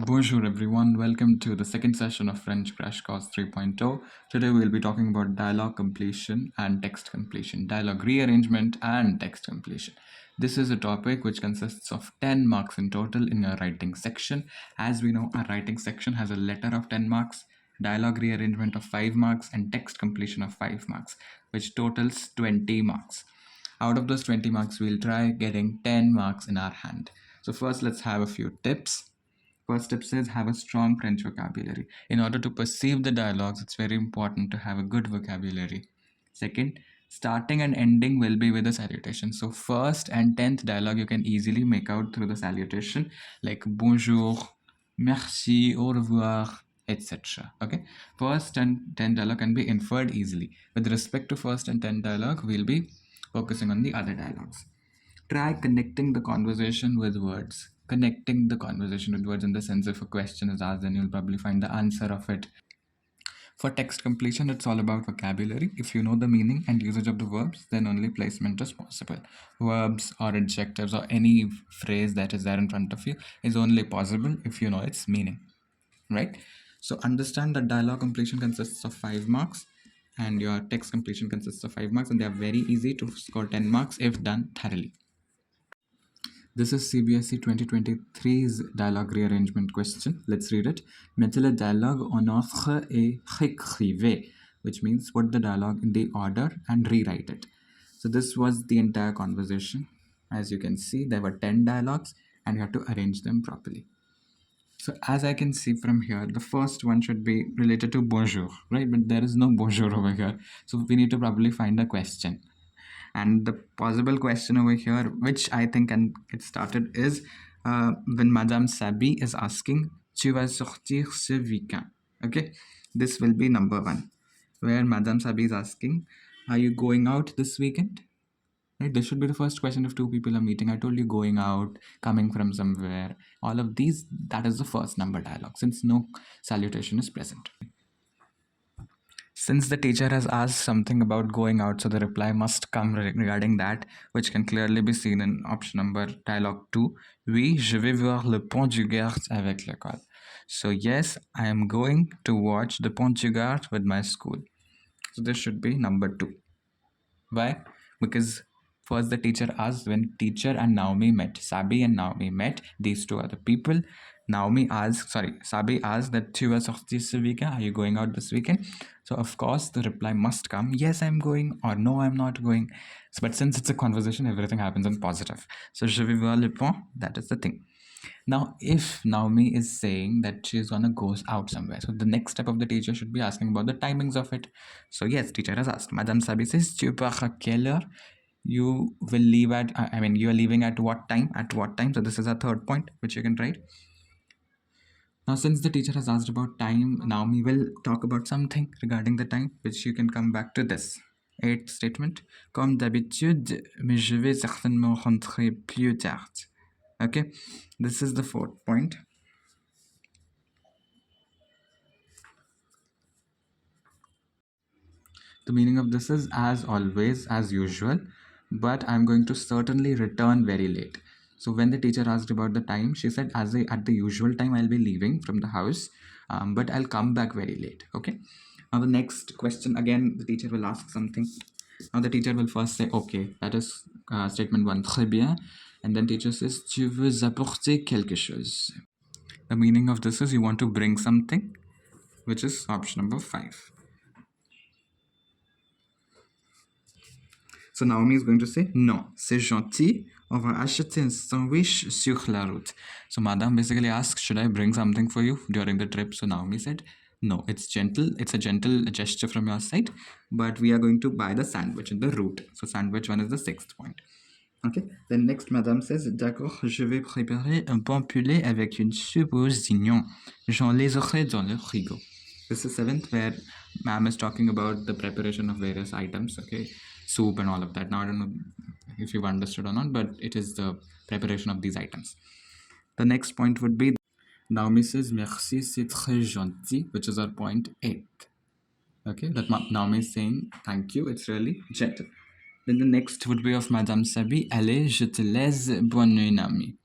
Bonjour everyone, welcome to the second session of French Crash Course 3.0. Today we'll be talking about dialogue completion and text completion, dialogue rearrangement and text completion. This is a topic which consists of 10 marks in total in your writing section. As we know, our writing section has a letter of 10 marks, dialogue rearrangement of 5 marks and text completion of 5 marks, which totals 20 marks. Out of those 20 marks, we'll try getting 10 marks in our hand. So first, let's have a few tips. First tip says have a strong French vocabulary. In order to perceive the dialogues, it's very important to have a good vocabulary. Second, starting and ending will be with a salutation. So first and 10th dialogue you can easily make out through the salutation like bonjour, merci, au revoir, etc. Okay, first and 10th dialogue can be inferred easily. With respect to first and 10th dialogue, we'll be focusing on the other dialogues. Try connecting the conversation with words. Connecting the conversation with words in the sense if a question is asked, then you'll probably find the answer of it. For text completion, it's all about vocabulary. If you know the meaning and usage of the verbs, then only placement is possible. Verbs or adjectives or any phrase that is there in front of you is only possible if you know its meaning, right? So understand that dialogue completion consists of 5 marks and your text completion consists of 5 marks, and they are very easy to score 10 marks if done thoroughly. This is CBSE 2023's dialogue rearrangement question. Let's read it. Mettez le dialogue en ordre et réécrivez, which means put the dialogue in the order and rewrite it. So this was the entire conversation. As you can see, there were 10 dialogues and you have to arrange them properly. So as I can see from here, the first one should be related to bonjour, right? But there is no bonjour over here. So we need to probably find a question. And the possible question over here, which I think can get started, is when Madame Sabi is asking, Tu vas sortir ce weekend? Okay, this will be number one, where Madame Sabi is asking, Are you going out this weekend? Right, this should be the first question if two people are meeting. I told you going out, coming from somewhere, all of these, that is the first number dialogue since no salutation is present. Since the teacher has asked something about going out, so the reply must come regarding that, which can clearly be seen in option number dialogue 2. Oui, je vais voir le pont du Gard avec l'école. So yes, I am going to watch the pont du Gard with my school. So this should be number 2. Why? Because first the teacher asked when teacher and Naomi met. Sabi and Naomi met. These two are the people. Sabi asked that tu vas sortir ce weekend? Are you going out this weekend? So of course the reply must come, yes, I'm going, or no, I'm not going. So, but since it's a conversation, everything happens in positive. So je vais voir le pont, that is the thing. Now, if Naomi is saying that she's gonna go out somewhere, so the next step of the teacher should be asking about the timings of it. So yes, teacher has asked. Madame Sabi says, tu pars à quelle heure? You will leave at, you are leaving at what time? At what time? So this is a third point which you can write. Now, since the teacher has asked about time, Naomi will talk about something regarding the time, which you can come back to this. Eighth statement. Comme d'habitude, mais je vais certainement rentrer plus tard. Okay, this is the fourth point. The meaning of this is as always, as usual, but I'm going to certainly return very late. So when the teacher asked about the time, she said at the usual time I'll be leaving from the house, but I'll come back very late. Okay. Now the next question, again the teacher will ask something. Now the teacher will first say, okay, that is statement 1, très bien, and then teacher says, tu veux apporter quelque chose. The meaning of this is you want to bring something, which is option number 5. So Naomi is going to say, non, c'est gentil, on va acheter un sandwich sur la route. So Madame basically asks, should I bring something for you during the trip? So Naomi said, no, it's gentle. It's a gentle gesture from your side, but we are going to buy the sandwich in the route. So sandwich 1 is the 6th point. Okay, then next Madame says, d'accord, je vais préparer un bon poulet avec une soupe aux oignons. J'en les aurai dans le frigo. This is 7th, where ma'am is talking about the preparation of various items, okay, soup and all of that. Now I don't know if you've understood or not, but it is the preparation of these items. The next point would be, Naomi says, merci, c'est très gentil, which is our point 8. Okay, that Naomi is saying, thank you, it's really gentle. Then the next would be of Madame Sabi, allez, je te laisse, bonne nuit, Naomi.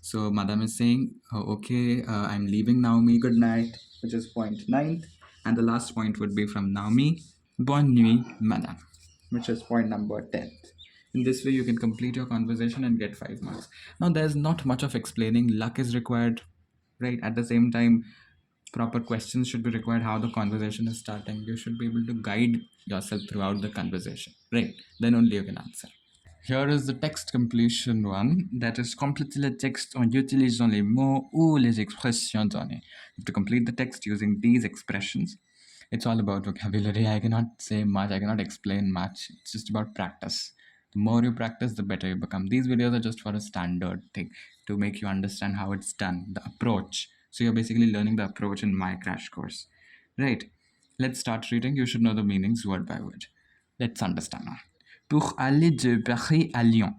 So Madame is saying, okay, I'm leaving Naomi, good night, which is point ninth. And the last point would be from Naomi, bonne nuit, Madame, which is point number 10th. In this way, you can complete your conversation and get 5 marks. Now, there's not much of explaining. Luck is required, right? At the same time, proper questions should be required how the conversation is starting. You should be able to guide yourself throughout the conversation, right? Then only you can answer. Here is the text completion one, that is compléter le texte en utilisant les mots ou les expressions données. You have to complete the text using these expressions. It's all about vocabulary. I cannot say much, I cannot explain much. It's just about practice. The more you practice, the better you become. These videos are just for a standard thing to make you understand how it's done, the approach. So you're basically learning the approach in my crash course. Right. Let's start reading. You should know the meanings word by word. Let's understand now. Pour aller de Paris à Lyon.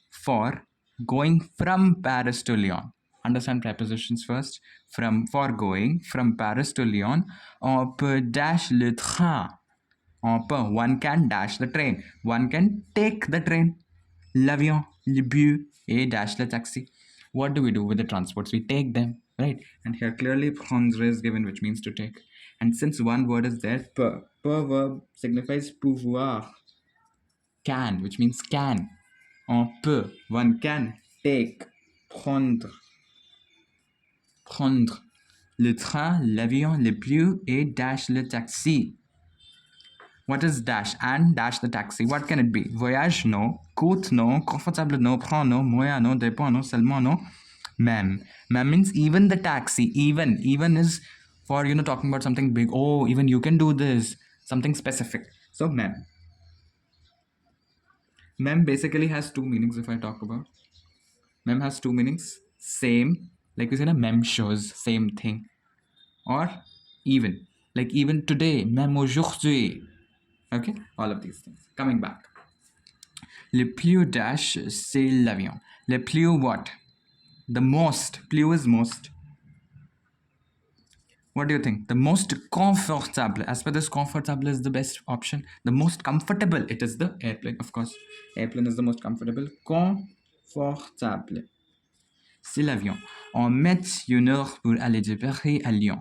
For going from Paris to Lyon. Understand prepositions first. For going from Paris to Lyon, on peut dash le train. One can dash the train. One can take the train. L'avion, le bus, et dash le taxi. What do we do with the transports? We take them, right? And here clearly prendre is given, which means to take. And since one word is there, per verb signifies pouvoir. Can, which means can. On peut, one can take. Prendre. Prendre. Le train, l'avion, le bus, et dash le taxi. What is dash and dash the taxi? What can it be? Voyage, no. Coûte, no. Confortable, no. Prend, no. Moyen, no. Dépend, no. Seulement, no. Même. Même means even the taxi. Even. Even is for, talking about something big. Oh, even you can do this. Something specific. So, même. Même basically has two meanings if I talk about. Même has two meanings. Same. Like we said, même shows same thing. Or even. Like even today. Même aujourd'hui. Okay? All of these things. Coming back. Le plus dash, c'est l'avion. Le plus what? The most. Plus is most. What do you think? The most comfortable. As per this, comfortable is the best option. The most comfortable. It is the airplane, of course. Airplane is the most comfortable. Confortable. C'est l'avion. On met 1 heure pour aller de Paris à Lyon.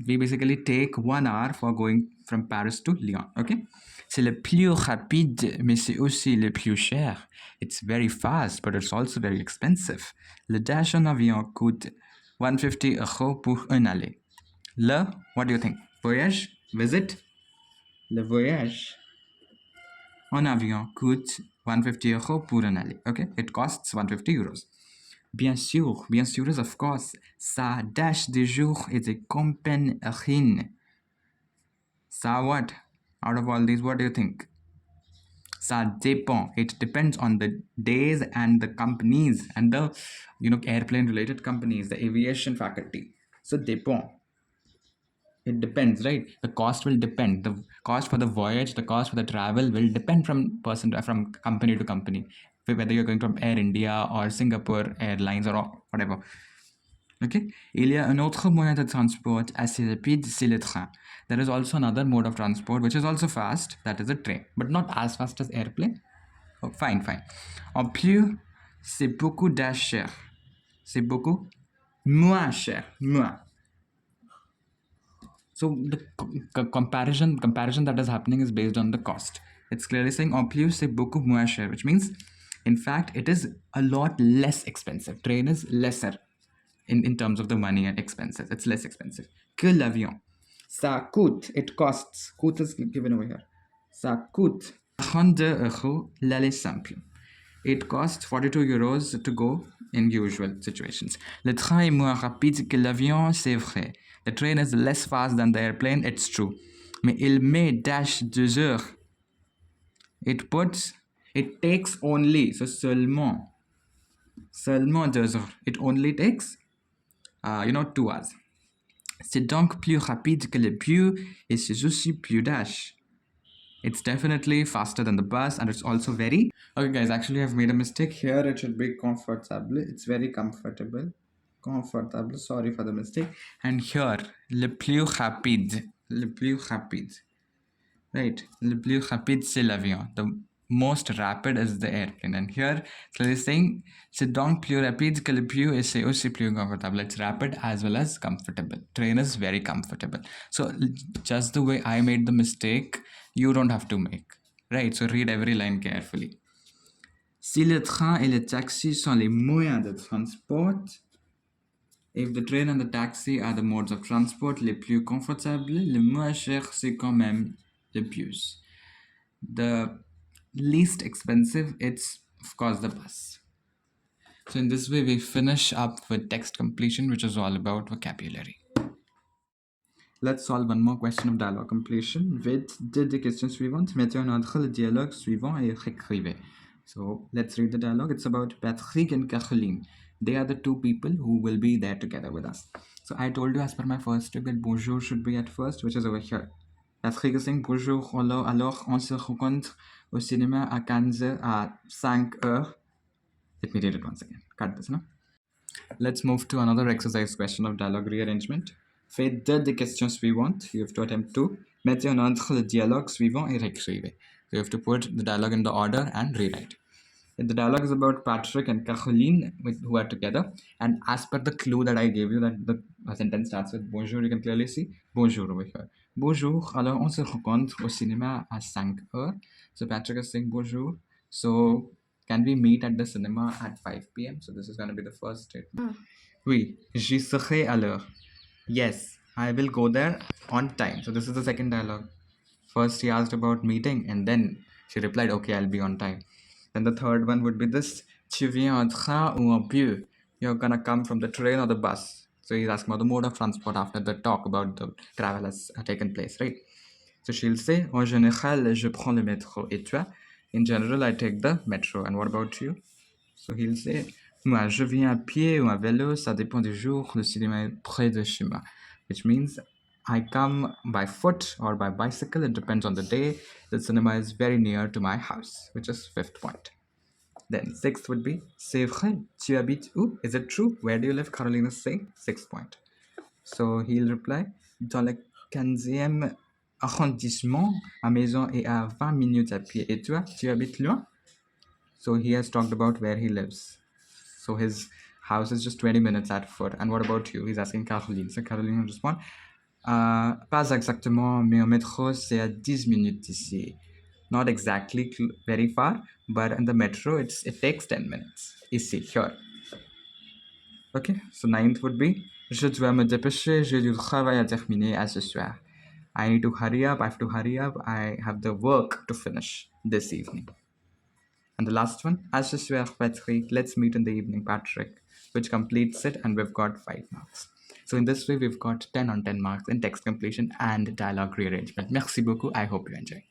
We basically take 1 hour for going from Paris to Lyon. Okay? C'est le plus rapide, mais c'est aussi le plus cher. It's very fast, but it's also very expensive. Le dash en avion coûte 150 euros pour un aller. Le, what do you think? Voyage? Visit? Le voyage en avion coûte 150 euros pour un aller. Okay? It costs 150 euros. Bien sûr is of course. Ça dash des jours et des compagnies. Ça what? Out of all these, what do you think? Ça dépend. It depends on the days and the companies and the airplane related companies, the aviation faculty. So dépend. It depends, right? The cost will depend. The cost for the voyage, the cost for the travel will depend from company to company. Whether you're going from Air India or Singapore Airlines or whatever. Okay. Il y a un autre moyen de transport assez rapide, c'est le train. There is also another mode of transport which is also fast, that is a train, but not as fast as airplane. Oh, fine. En plus, c'est beaucoup cher. C'est beaucoup moins cher. Moins. So the comparison that is happening is based on the cost. It's clearly saying en plus c'est beaucoup moins cher, which means in fact it is a lot less expensive. Train is lesser in terms of the money and expenses. It's less expensive que l'avion. Ça coûte, it costs. Coûte is given over here. Ça coûte 32 euros l'aller simple. It costs 42 euros to go in usual situations. Le train est moins rapide que l'avion, c'est vrai. The train is less fast than the airplane, it's true. Mais il met dash 2 heures. It takes only, so seulement 2 heures. It only takes, 2 hours. C'est donc plus rapide que le bus et c'est aussi plus dash. It's definitely faster than the bus and it's also very... Okay guys, actually I've made a mistake here. It should be comfortable. It's very comfortable. Comfortable, sorry for the mistake. And here, le plus rapide. Le plus rapide. Right, le plus rapide c'est l'avion. The most rapid is the airplane. And here, clearly saying, c'est donc plus rapide que le pieu et c'est aussi plus comfortable. It's rapid as well as comfortable. Train is very comfortable. So just the way I made the mistake, you don't have to make. Right? So read every line carefully. Si le train et le taxi sont les moyens de transport, if the train and the taxi are the modes of transport les plus confortables, le moins cher c'est quand même le bus. The least expensive, it's of course the bus. So in this way, we finish up with text completion, which is all about vocabulary. Let's solve one more question of dialogue completion with des questions suivantes. Mettez en ordre le dialogue suivant et réécrivez. So let's read the dialogue. It's about Patrick and Caroline. They are the two people who will be there together with us. So I told you as per my first tip that bonjour should be at first, which is over here. Patrick is saying bonjour, alors on se rencontre au cinéma à 15h à 5h. Let me read it once again. Cut this, no? Let's move to another exercise question of dialogue rearrangement. Faites des questions suivantes. You have to attempt to. Mettez en ordre le dialogue suivant et réécrivez. So you have to put the dialogue in the order and rewrite. The dialogue is about Patrick and Caroline who are together. And as per the clue that I gave you, that the sentence starts with bonjour, you can clearly see bonjour over here. Bonjour, alors on se rencontre au cinéma à 5h. So Patrick is saying bonjour. So can we meet at the cinema at 5 p.m.? So this is going to be the first statement. Oui, j'y serai à l'heure. Yes, I will go there on time. So this is the second dialogue. First he asked about meeting and then she replied, okay, I'll be on time. Then the third one would be this, tu viens en train ou en bus? You're gonna come from the train or the bus. So he's asking about the mode of transport after the talk about the travel has taken place, right? So she'll say, en général, je prends le métro. Et toi? In general, I take the metro. And what about you? So he'll say, moi, je viens à pied ou à vélo, ça dépend du jour, le cinéma est près de chez moi. Which means I come by foot or by bicycle, it depends on the day. The cinema is very near to my house, which is fifth point. Then sixth would be, c'est vrai, tu habites où? Is it true? Where do you live? Caroline is saying, sixth point. So he'll reply, dans le 15e arrondissement, ma maison est à 20 minutes à pied. Et toi, tu habites loin? So he has talked about where he lives. So his house is just 20 minutes at foot. And what about you? He's asking Caroline. So Caroline will respond, pas exactement, mais au métro, c'est à 10 minutes d'ici. Not exactly very far, but in the metro, it takes 10 minutes. Ici, here. Okay, so ninth would be, je dois me dépêcher, j'ai du travail à terminer à ce soir. I need to hurry up, I have to hurry up, I have the work to finish this evening. And the last one, à ce soir, Patrick, let's meet in the evening, Patrick, which completes it, and we've got 5 marks. So in this way, we've got 10 on 10 marks in text completion and dialogue rearrangement. Merci beaucoup. I hope you enjoy.